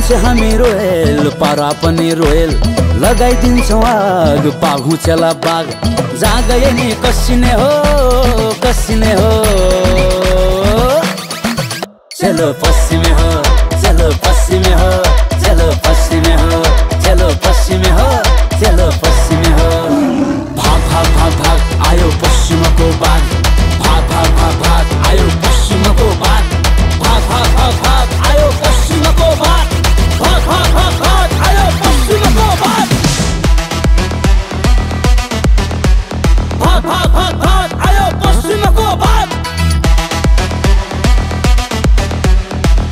मान्छे हामी रोयल पारा पनि रोयल लगाइदिन्छौँ आग पाघु चला बाग जहाँ गए नि कसिने हो चलो पश्चिमे हो चलो पश्चिमे हो चलो पश्चिमे हो चलो पश्चिमे हो चलो पश्चिमे हो भाग भाग भाग भाग आयो पश्चिमको बाग भाग भाग भाग भाग आयो पश्चिमको बाग भाग भाग भाग भाग आयो पश्चिमको बाग भाग भाग भाग भाग आयो पश्चिमको बाग भाग भाग भाग भाग आयो पश्चिमको बाग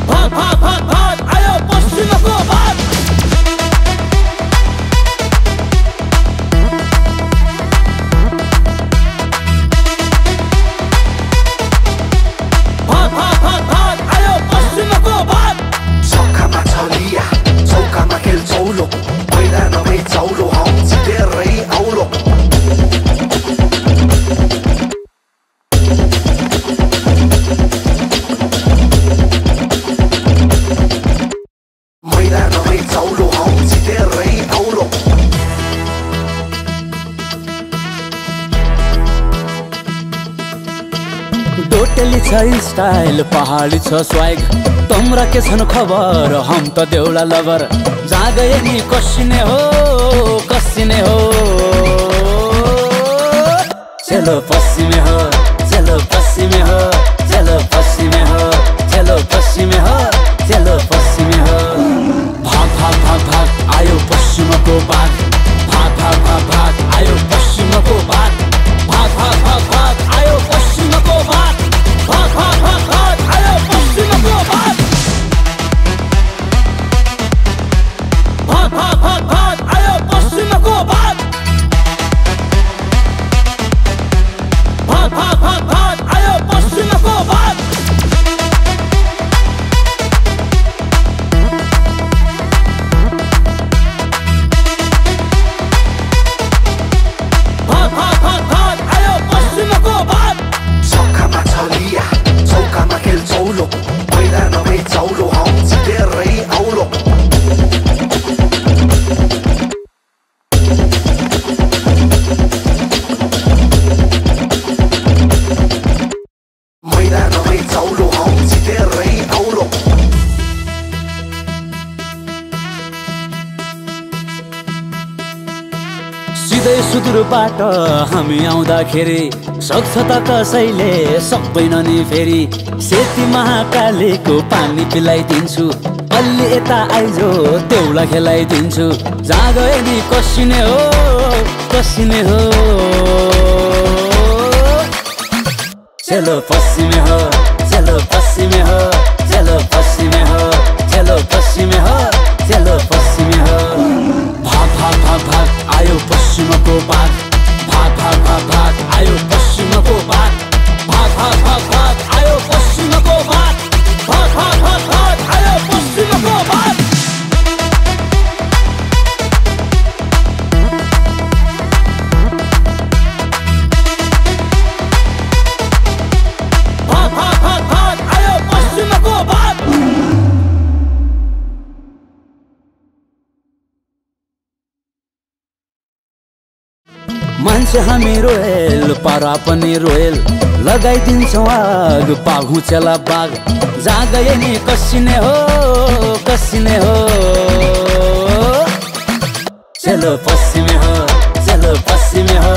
भाग भाग भाग भाग आयो पश्चिमको बाग टोटली छ स्टाइल पहाडी छ स्वाग तम्रा के छन् खबर हम त देउला लवर जहाँ गए नि कसिने हो चलो पश्चिमे हो चलो पश्चिमे हो चलो पश्चिमे हो चलो पश्चिमे हो चलो पश्चिमे हो भाग भाग भाग भाग आयो पश्चिमको बाग भाग भाग भाग भाग आयो पश्चिमको बाग भाग भाग भाग भाग आयो पश्चिमको बाग भाग भाग भाग भाग आयो पश्चिमको बाग भाग भाग भाग भाग आयो पश्चिमको बाग भाग भाग भाग भाग आयो पश्चिमको बाग भाग भाग भाग भाग आयो पश्चिमको बाग चौकामा छलिया चौकामा खेल चौलो मैदानमै चौलो आउँछ धेरै औलो मैदानमै चौलो आउँछ धेरै औलो सिधै सुदूरबाट हामी आउँदाखेरि सक्छ त कसैले सक्दैन नि फेरि सेती महाकालीको पानी पिलाइदिन्छु अलि यता आइजो देउला खेलाइदिन्छु जहाँ गए नि कसिने हो चलो पश्चिमे हो चलो पश्चिमे हो चलो पश्चिमे हो चलो पश्चिमे हो चलो पश्चिमे हो भाग भाग भाग भाग आयो पश्चिमको बाग भाग भाग भाग भाग आयो पश्चिमको बाग भाग भाग भाग भाग आयो पश्चिमको बाग भाग भाग भाग भाग आयो पश्चिमको बाग भाग भाग भाग भाग आयो पश्चिमको बाग मान्छे हामी रोयल पारा पनि रोयल लगाइदिन्छौँ आग पाघु चला बाग जहाँ गए नि कसिने हो चलो पश्चिमे हो चलो पश्चिमे हो